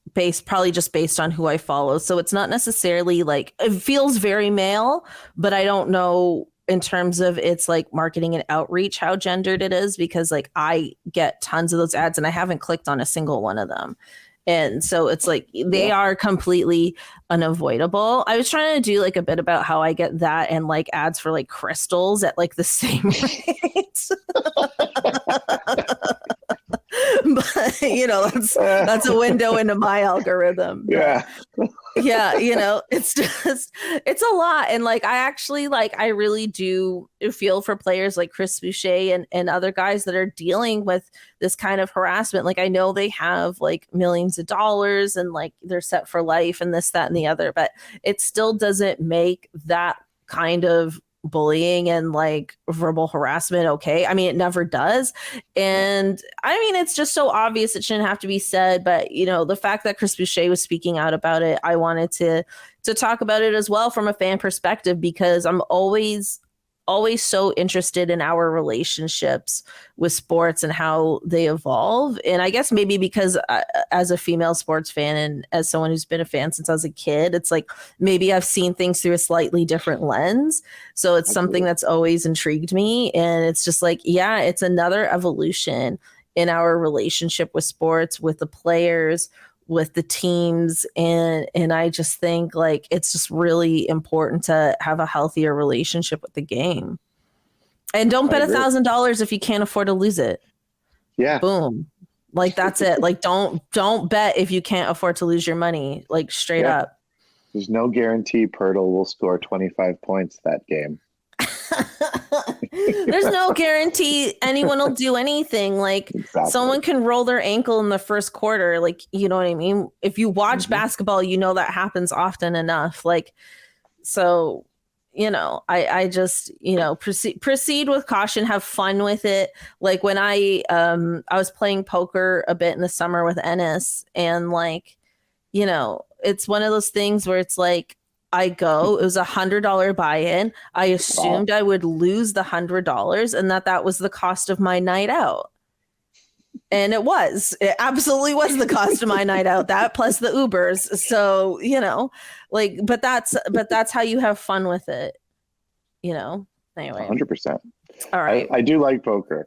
probably just based on who I follow. So it's not necessarily like, it feels very male, but I don't know in terms of its like marketing and outreach, how gendered it is, because like I get tons of those ads and I haven't clicked on a single one of them. And so it's like they are completely unavoidable. I was trying to do like a bit about how I get that and like ads for like crystals at like the same rate. But you know, that's a window into my algorithm. But, you know, it's a lot. And like I actually I really do feel for players like Chris Boucher and other guys that are dealing with this kind of harassment. Like I know they have like millions of dollars and like they're set for life and this, that, and the other, but it still doesn't make that kind of bullying and like verbal harassment okay. I mean, it never does. And I mean, it's just so obvious it shouldn't have to be said, but you know, the fact that Chris Boucher was speaking out about it, I wanted to talk about it as well from a fan perspective, because I'm always so interested in our relationships with sports and how they evolve. And I guess maybe because as a female sports fan and as someone who's been a fan since I was a kid, it's like maybe I've seen things through a slightly different lens. So it's something that's always intrigued me. And it's just like, yeah, it's another evolution in our relationship with sports, with the players, with the teams, and I just think like it's just really important to have a healthier relationship with the game. And don't bet $1,000 if you can't afford to lose it. Yeah. Boom. Like that's it. Like don't bet if you can't afford to lose your money. Like straight up. There's no guarantee Pirtle will score 25 points that game. There's no guarantee anyone will do anything. Like someone can roll their ankle in the first quarter. Like, you know what I mean? If you watch basketball, you know that happens often enough. Like, so, you know, I just, you know, proceed with caution, have fun with it. Like when I was playing poker a bit in the summer with Ennis, and like, you know, it's one of those things where it's like, it was $100 buy-in. I assumed I would lose the $100 and that was the cost of my night out. And it absolutely was the cost of my night out, that plus the Ubers. So, you know, like, but that's how you have fun with it, you know, anyway. 100%. All right. I do like poker.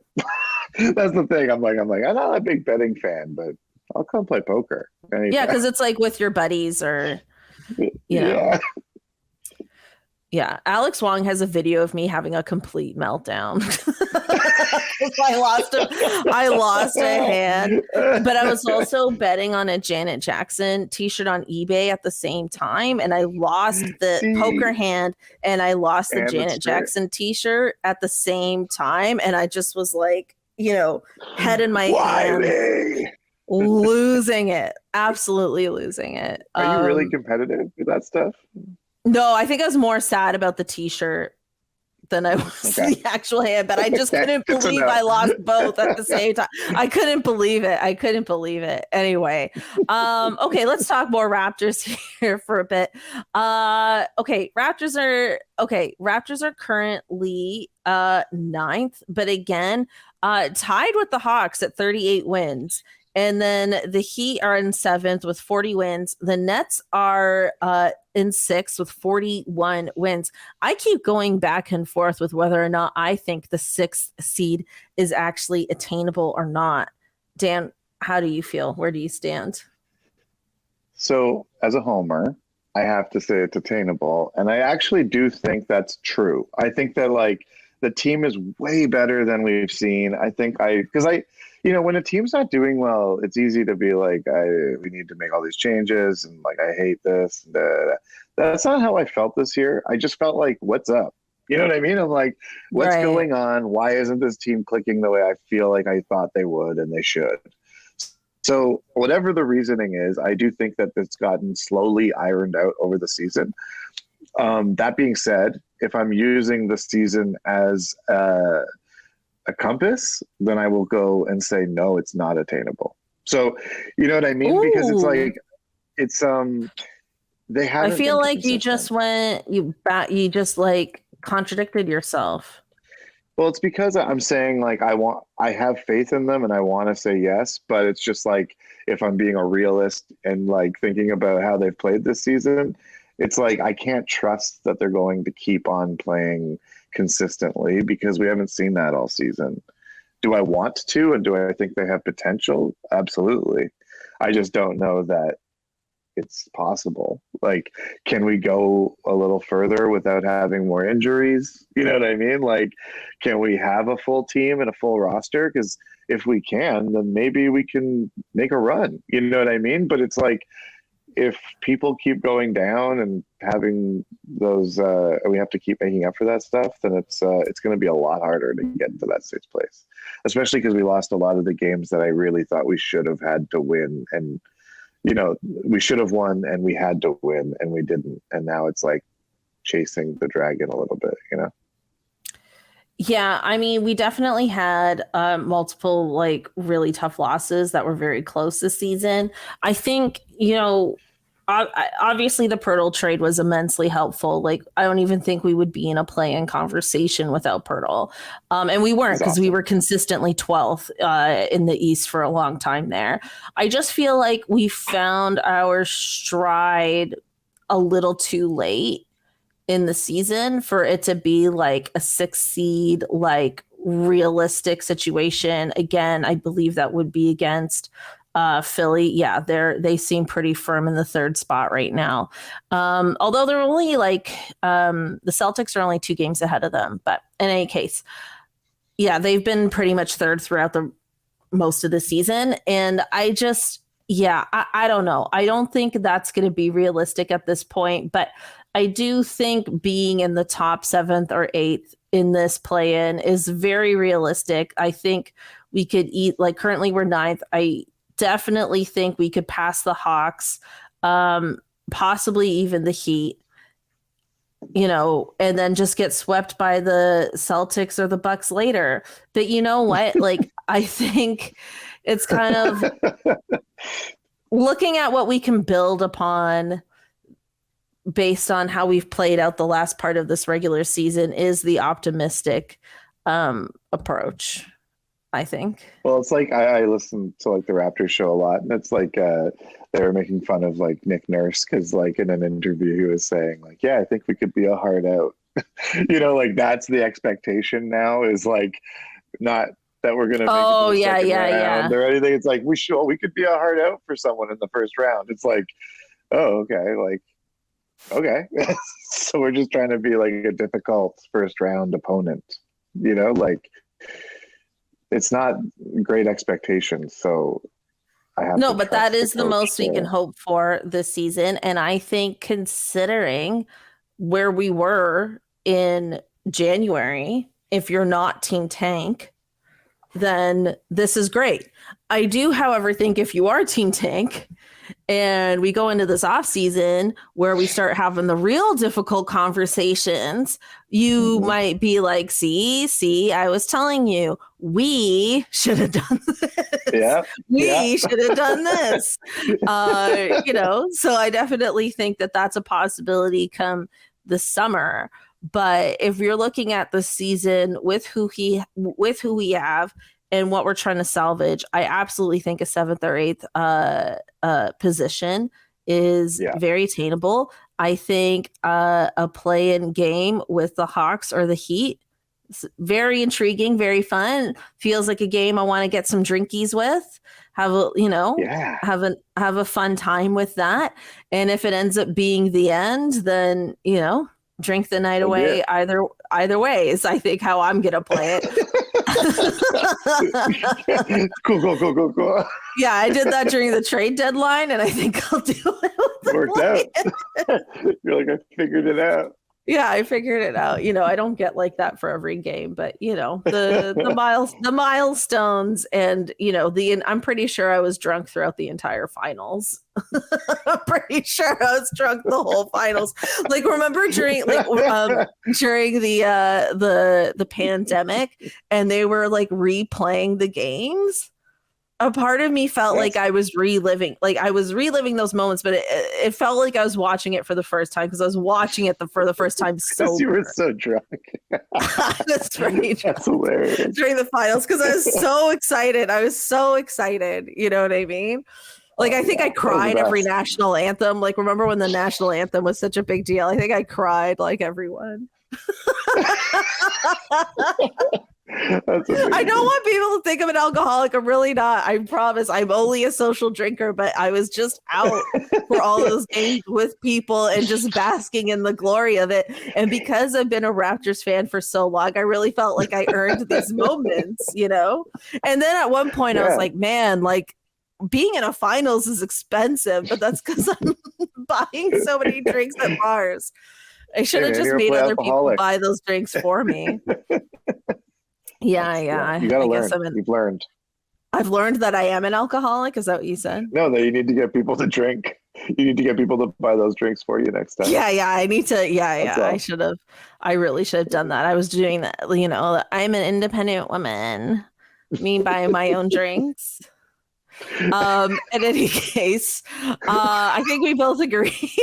That's the thing. I'm not a big betting fan, but I'll come play poker Yeah, anytime. because it's like with your buddies or, you know. Yeah. Yeah, Alex Wong has a video of me having a complete meltdown. I lost a hand, but I was also betting on a Janet Jackson t-shirt on eBay at the same time, and I lost the See, poker hand and I lost the and the Janet spirit. Jackson t-shirt at the same time, and I just was like, head in my Why hands, me? losing it, absolutely losing it. Are you really competitive with that stuff? No, I think I was more sad about the t-shirt than I was the actual hand, but I just couldn't believe I lost both at the same time. I couldn't believe it. Anyway, okay, let's talk more Raptors here for a bit. Raptors are currently ninth, but again, tied with the Hawks at 38 wins. And then the Heat are in seventh with 40 wins. The Nets are in sixth with 41 wins. I keep going back and forth with whether or not I think the sixth seed is actually attainable or not. Dan, how do you feel? Where do you stand? So, as a homer, I have to say it's attainable. And I actually do think that's true. I think that, like, the team is way better than we've seen. When a team's not doing well, it's easy to be like, we need to make all these changes, and like, I hate this. That's not how I felt this year. I just felt like, what's up? You know what I mean? I'm like, what's going on? Why isn't this team clicking the way I feel like I thought they would and they should? So whatever the reasoning is, I do think that it's gotten slowly ironed out over the season. That being said, if I'm using the season as a compass, then I will go and say, no, it's not attainable. So, you know what I mean? Ooh. Because it's like, they haven't. I feel like you just like contradicted yourself. Well, it's because I'm saying, like, I have faith in them and I want to say yes, but it's just like, if I'm being a realist and like thinking about how they've played this season, it's like, I can't trust that they're going to keep on playing consistently because we haven't seen that all season. Do I want to, and do I think they have potential? Absolutely. I just don't know that it's possible. Like, can we go a little further without having more injuries? You know what I mean? Like, can we have a full team and a full roster? Because if we can, then maybe we can make a run. You know what I mean? But it's like, if people keep going down and having those, we have to keep making up for that stuff, then it's going to be a lot harder to get into that sixth place, especially because we lost a lot of the games that I really thought we should have had to win. And, we should have won and we had to win and we didn't. And now it's like chasing the dragon a little bit, Yeah, I mean, we definitely had multiple like really tough losses that were very close this season. I think, obviously the Pirtle trade was immensely helpful. Like, I don't even think we would be in a play-in conversation without Pirtle. And we weren't, because we were consistently 12th in the East for a long time there. I just feel like we found our stride a little too late in the season for it to be like a 6 seed, like realistic situation. Again, I believe that would be against Philly. Yeah, they seem pretty firm in the third spot right now. Although they're only like the Celtics are only 2 games ahead of them. But in any case, yeah, they've been pretty much third throughout the most of the season. And I don't know. I don't think that's going to be realistic at this point. But I do think being in the top 7th or 8th in this play-in is very realistic. I think we could currently we're 9th. I definitely think we could pass the Hawks, possibly even the Heat, and then just get swept by the Celtics or the Bucks later. But you know what? Like, I think it's kind of looking at what we can build upon based on how we've played out the last part of this regular season is the optimistic approach, I think. Well, it's like I listen to like the Raptors show a lot, and it's like they were making fun of like Nick Nurse because like in an interview he was saying like, yeah, I think we could be a hard out. Like that's the expectation now, is like not that we're going to make Oh, it to the yeah, second yeah, round yeah. or anything. It's like, we could be a hard out for someone in the first round. It's like, oh, okay. Like, okay. So we're just trying to be like a difficult first round opponent, like it's not great expectations. So I have No, to but that trust the is the coach most we can to, hope for this season. And I think considering where we were in January, if you're not Team Tank, then this is great. I do, however, think if you are Team Tank and we go into this off season where we start having the real difficult conversations, you might be like, see, I was telling you, we should have done this. We should have done this. So I definitely think that that's a possibility come the summer. But if you're looking at the season with who we have and what we're trying to salvage, I absolutely think a 7th or 8th position is very attainable. I think a play-in game with the Hawks or the Heat, it's very intriguing, very fun. Feels like a game I want to get some drinkies with. Have a fun time with that. And if it ends up being the end, then drink the night away. Either way is, I think, how I'm gonna play it. Cool. Yeah, I did that during the trade deadline, and I think I'll do it. Worked out. You're like, I figured it out. Yeah, I figured it out. I don't get like that for every game, but the milestones, and I'm pretty sure I was drunk throughout the entire finals. I'm pretty sure I was drunk the whole finals. Like, remember during the pandemic, and they were like replaying the games. A part of me felt like I was reliving those moments, but it felt like I was watching it for the first time because I was watching it for the first time sober. You were so drunk. That's pretty drunk. That's hilarious. During the finals, because I was so excited. You know what I mean? Like, I think I cried every national anthem. Like, remember when the national anthem was such a big deal? I think I cried like everyone. I don't want people to think I'm an alcoholic. I'm really not. I promise. I'm only a social drinker, but I was just out for all those games with people and just basking in the glory of it. And because I've been a Raptors fan for so long, I really felt like I earned these moments, And then at one point I was like, man, like, being in a finals is expensive, but that's because I'm buying so many drinks at bars. I should have just made other people buy those drinks for me. Yeah. You gotta learn. You've learned. I've learned that I am an alcoholic. Is that what you said? No, that you need to get people to drink. You need to get people to buy those drinks for you next time. Yeah. I need to. I should have. I really should have done that. I was doing that. I'm an independent woman. Me buying my own drinks. In any case, I think we both agree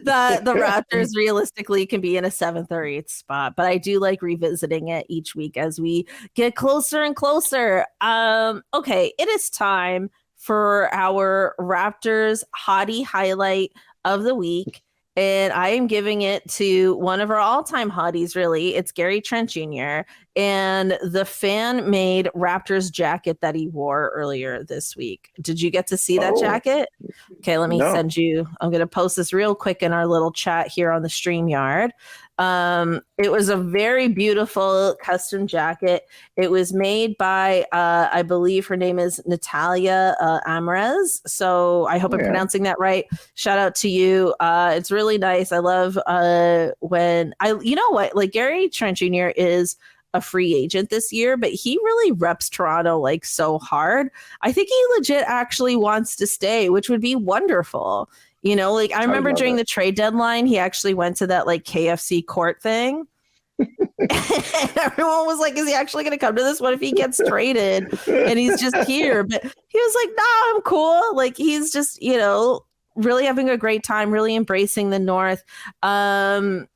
that the Raptors realistically can be in a 7th or 8th spot, but I do like revisiting it each week as we get closer and closer. Okay, it is time for our Raptors hottie highlight of the week. And I am giving it to one of our all-time hotties, really. It's Gary Trent Jr. and the fan-made Raptors jacket that he wore earlier this week. Did you get to see that jacket? Okay, let me send you. I'm going to post this real quick in our little chat here on the StreamYard. It was a very beautiful custom jacket. It was made by, I believe her name is Natalia Amrez. So I hope I'm pronouncing that right. Shout out to you. It's really nice. I love like Gary Trent Jr. is a free agent this year, but he really reps Toronto like so hard. I think he legit actually wants to stay, which would be wonderful. Like I remember during the trade deadline, he actually went to that like KFC court thing. And everyone was like, is he actually going to come to this? What if he gets traded and he's just here? But he was like, no, I'm cool. Like he's just, really having a great time, really embracing the North. I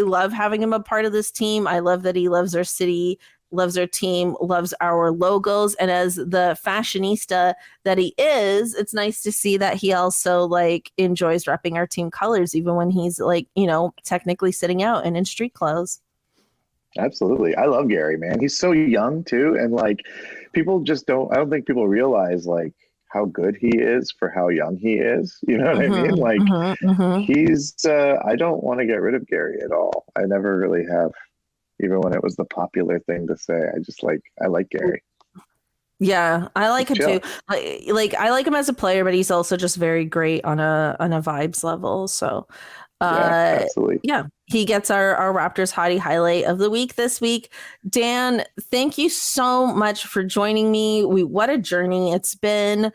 love having him a part of this team. I love that he loves our city, loves our team, loves our logos. And as the fashionista that he is, it's nice to see that he also like enjoys repping our team colors, even when he's like, technically sitting out and in street clothes. Absolutely. I love Gary, man. He's so young too. And like people just I don't think people realize like how good he is for how young he is. You know what I mean? Mm-hmm, Like mm-hmm, mm-hmm. I don't want to get rid of Gary at all. I never really have, even when it was the popular thing to say. I like Gary. Yeah, I like He's him too. chill. I like him as a player, but he's also just very great on a vibes level. So Yeah, uh absolutely. yeah, he gets our Raptors hottie highlight of the week this week. Dan, thank you so much for joining me. What a journey it's been.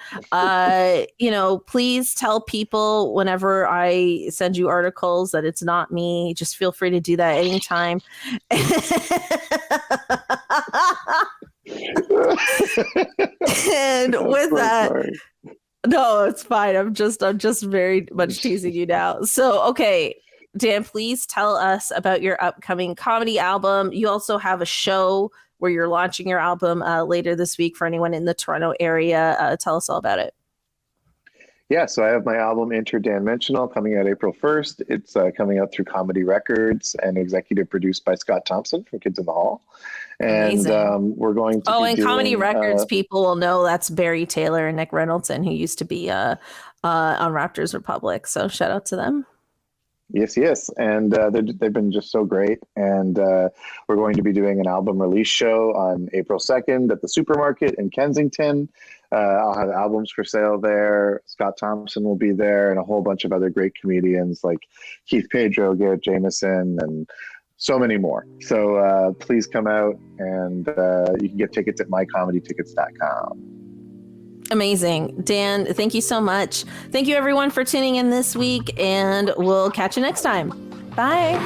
Please tell people whenever I send you articles that it's not me. Just feel free to do that anytime. And I'm with so that, sorry. no, it's fine. I'm just very much teasing you now. So, okay, Dan, please tell us about your upcoming comedy album. You also have a show where you're launching your album later this week for anyone in the Toronto area. Tell us all about it. Yeah, so I have my album Interdimensional coming out April 1st. It's coming out through Comedy Records and executive produced by Scott Thompson from Kids in the Hall. And Amazing. we're going to Oh, be and Comedy doing Records people will know that's Barry Taylor and Nick Reynolds,son who used to be on Raptors Republic. So shout out to them. yes, yes. And they've been just so great. And we're going to be doing an album release show on April 2nd at the supermarket in Kensington. I'll have albums for sale there. Scott Thompson will be there, and a whole bunch of other great comedians like Keith Pedro, Garrett Jameson, and so many more. So please come out, and you can get tickets at mycomedytickets.com. Amazing. Dan, thank you so much. Thank you everyone for tuning in this week, and we'll catch you next time. Bye.